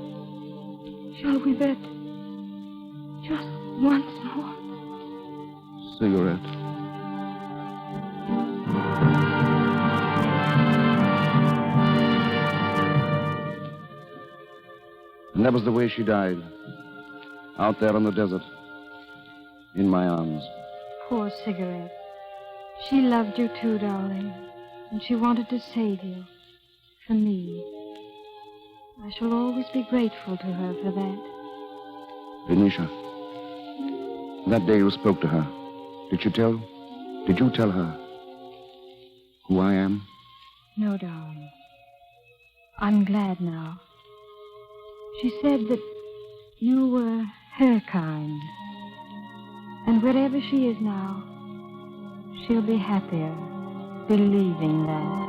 shall we bet just once more? Cigarette. And that was the way she died. Out there in the desert. In my arms. Poor Cigarette. She loved you too, darling. And she wanted to save you. For me. I shall always be grateful to her for that. Venetia. That day you spoke to her. Did you tell her who I am? No, darling. I'm glad now. She said that you were her kind. And wherever she is now, she'll be happier believing that.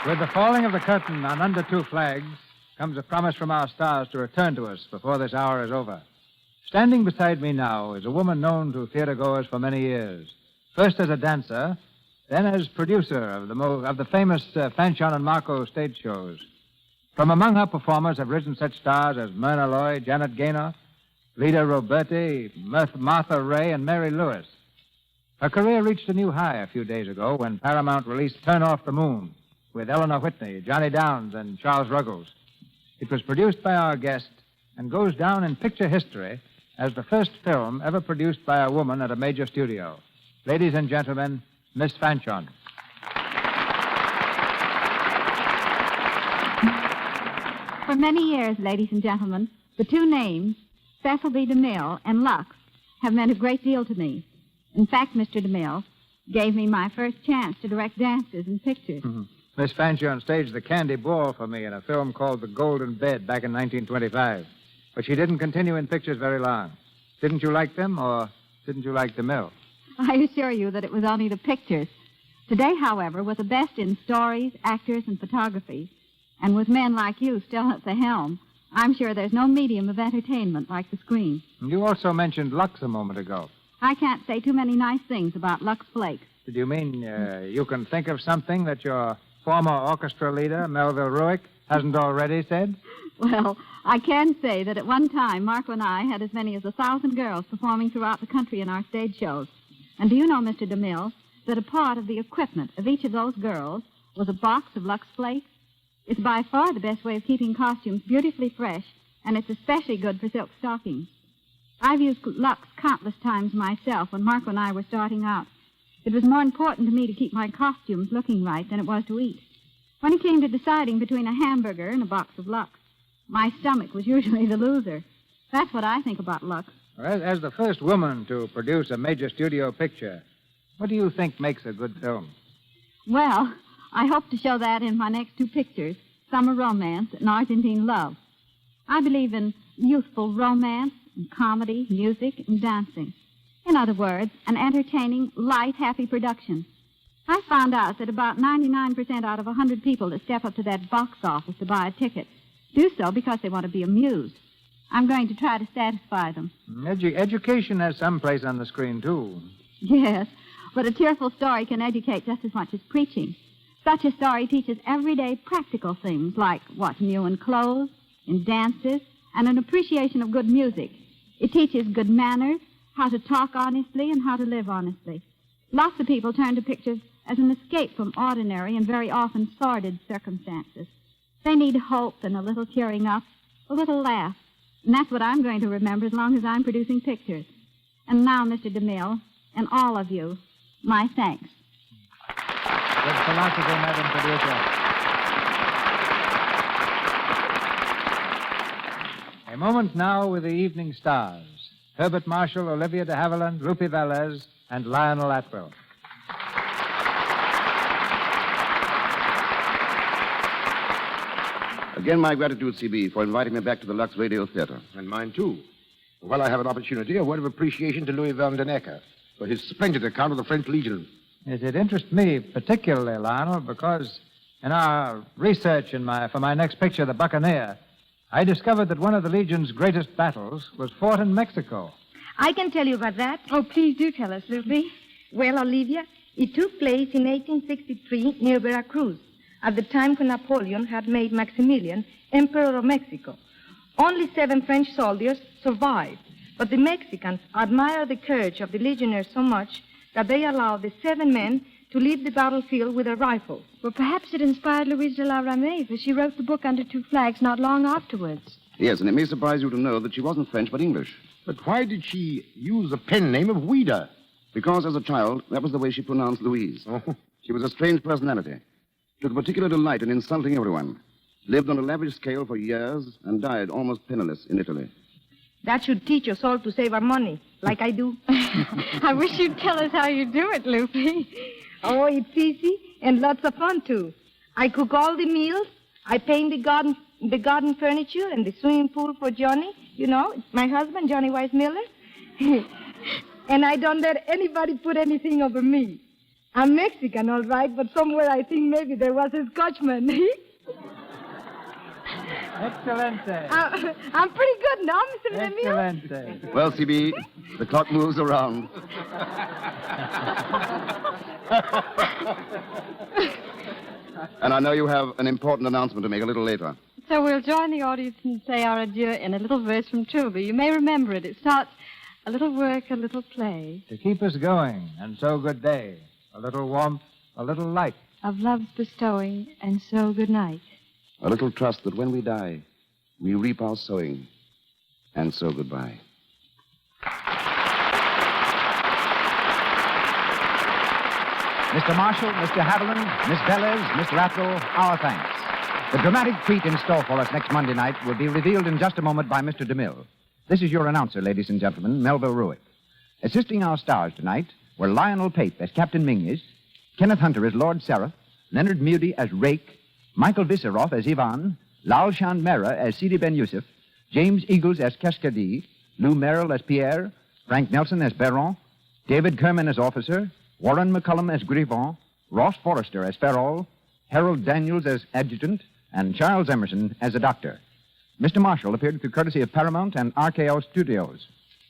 With the falling of the curtain on Under Two Flags comes a promise from our stars to return to us before this hour is over. Standing beside me now is a woman known to theatergoers for many years. First as a dancer, then as producer of the famous Fanchon and Marco stage shows. From among her performers have risen such stars as Myrna Loy, Janet Gaynor, Lida Roberti, Martha Ray, and Mary Lewis. Her career reached a new high a few days ago when Paramount released Turn Off the Moon with Eleanor Whitney, Johnny Downs, and Charles Ruggles. It was produced by our guest and goes down in picture history as the first film ever produced by a woman at a major studio. Ladies and gentlemen, Miss Fanchon. For many years, ladies and gentlemen, the two names, Cecil B. DeMille and Lux, have meant a great deal to me. In fact, Mr. DeMille gave me my first chance to direct dances in pictures. Mm-hmm. Miss Fanchon staged The Candy Ball for me in a film called The Golden Bed back in 1925. But she didn't continue in pictures very long. Didn't you like them, or didn't you like DeMille? I assure you that it was only the pictures. Today, however, with the best in stories, actors, and photography, and with men like you still at the helm, I'm sure there's no medium of entertainment like the screen. You also mentioned Lux a moment ago. I can't say too many nice things about Lux Flakes. Did you mean you can think of something that your former orchestra leader, Melville Ruick, hasn't already said? Well, I can say that at one time, Marco and I had as many as 1,000 girls performing throughout the country in our stage shows. And do you know, Mr. DeMille, that a part of the equipment of each of those girls was a box of Lux Flakes? It's by far the best way of keeping costumes beautifully fresh, and it's especially good for silk stockings. I've used Lux countless times myself when Marco and I were starting out. It was more important to me to keep my costumes looking right than it was to eat. When it came to deciding between a hamburger and a box of Lux, my stomach was usually the loser. That's what I think about Lux. As the first woman to produce a major studio picture, what do you think makes a good film? Well, I hope to show that in my next two pictures, Summer Romance and Argentine Love. I believe in youthful romance, and comedy, music, and dancing. In other words, an entertaining, light, happy production. I found out that about 99% out of 100 people that step up to that box office to buy a ticket do so because they want to be amused. I'm going to try to satisfy them. Education has some place on the screen, too. Yes, but a cheerful story can educate just as much as preaching. Such a story teaches everyday practical things like what's new in clothes, in dances, and an appreciation of good music. It teaches good manners, how to talk honestly, and how to live honestly. Lots of people turn to pictures as an escape from ordinary and very often sordid circumstances. They need hope and a little cheering up, a little laugh. And that's what I'm going to remember as long as I'm producing pictures. And now, Mr. DeMille, and all of you, my thanks. Good philosophy, Madam Producer. A moment now with the evening stars. Herbert Marshall, Olivia de Havilland, Rupi Velez, and Lionel Atwell. Again, my gratitude, CB, for inviting me back to the Lux Radio Theatre. And mine, too. While I have an opportunity, a word of appreciation to Louis Van den Ecke for his splendid account of the French Legion. Yes, it interests me particularly, Lionel, because in our research for my next picture, The Buccaneer, I discovered that one of the Legion's greatest battles was fought in Mexico. I can tell you about that. Oh, please do tell us, Lupe. Well, Olivia, it took place in 1863 near Veracruz, at the time when Napoleon had made Maximilian Emperor of Mexico. Only 7 French soldiers survived, but the Mexicans admired the courage of the legionnaires so much that they allowed the 7 men to leave the battlefield with their rifles. Well, perhaps it inspired Louise de la Ramée, for she wrote the book Under Two Flags not long afterwards. Yes, and it may surprise you to know that she wasn't French but English. But why did she use the pen name of Ouida? Because as a child, that was the way she pronounced Louise. Oh. She was a strange personality. Took particular delight in insulting everyone. Lived on a lavish scale for years and died almost penniless in Italy. That should teach us all to save our money, like I do. I wish you'd tell us how you do it, Lupe. Oh, it's easy and lots of fun, too. I cook all the meals. I paint the garden furniture and the swimming pool for Johnny. You know, it's my husband, Johnny Weissmiller. And I don't let anybody put anything over me. I'm Mexican, all right, but somewhere I think maybe there was a Scotchman. Excelente. I'm pretty good now, Mr. DeMille. Excelente. Well, CB, the clock moves around. And I know you have an important announcement to make a little later. So we'll join the audience and say our adieu in a little verse from Trilby. You may remember it. It starts, a little work, a little play. To keep us going, and so good day. A little warmth, a little light. Of love's bestowing, and so good night. A little trust that when we die, we reap our sowing. And so goodbye. Mr. Marshall, Mr. Havilland, Miss Velez, Mr. Atwell, our thanks. The dramatic treat in store for us next Monday night will be revealed in just a moment by Mr. DeMille. This is your announcer, ladies and gentlemen, Melville Ruick. Assisting our stars tonight were Lionel Pape as Captain Mingus, Kenneth Hunter as Lord Seraph, Leonard Mudie as Rake, Michael Visseroff as Ivan, Lal Chand Mehra as Sidi Ben Yusuf, James Eagles as Cascadee, Lou Merrill as Pierre, Frank Nelson as Baron, David Kerman as Officer, Warren McCullum as Griffon, Ross Forrester as Farrell, Harold Daniels as Adjutant, and Charles Emerson as a Doctor. Mr. Marshall appeared through courtesy of Paramount and RKO Studios.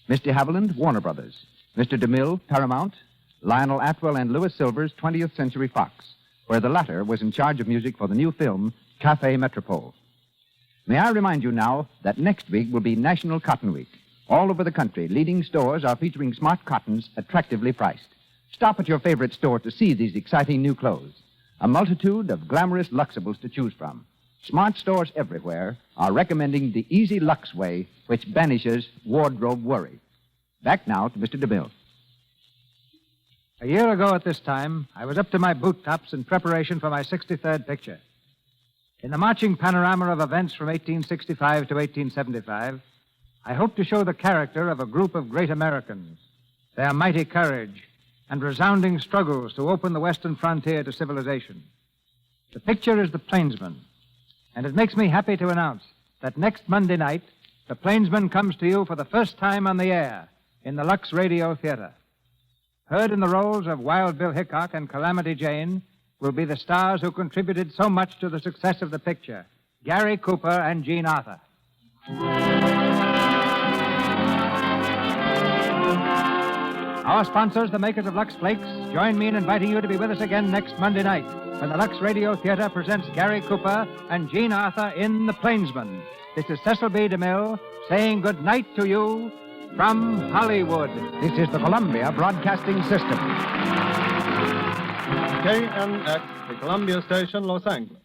Mr. Havilland, Warner Brothers. Mr. DeMille, Paramount. Lionel Atwell and Louis Silvers, 20th Century Fox, where the latter was in charge of music for the new film, Café Metropole. May I remind you now that next week will be National Cotton Week. All over the country, leading stores are featuring smart cottons attractively priced. Stop at your favorite store to see these exciting new clothes. A multitude of glamorous Luxables to choose from. Smart stores everywhere are recommending the easy Lux way, which banishes wardrobe worry. Back now to Mr. DeMille. A year ago at this time, I was up to my boot tops in preparation for my 63rd picture. In the marching panorama of events from 1865 to 1875, I hope to show the character of a group of great Americans, their mighty courage, and resounding struggles to open the western frontier to civilization. The picture is The Plainsman, and it makes me happy to announce that next Monday night, The Plainsman comes to you for the first time on the air in the Lux Radio Theatre. Heard in the roles of Wild Bill Hickok and Calamity Jane will be the stars who contributed so much to the success of the picture, Gary Cooper and Jean Arthur. Our sponsors, the makers of Lux Flakes, join me in inviting you to be with us again next Monday night when the Lux Radio Theatre presents Gary Cooper and Jean Arthur in The Plainsman. This is Cecil B. DeMille saying good night to you from Hollywood. This is the Columbia Broadcasting System. KNX, the Columbia Station, Los Angeles.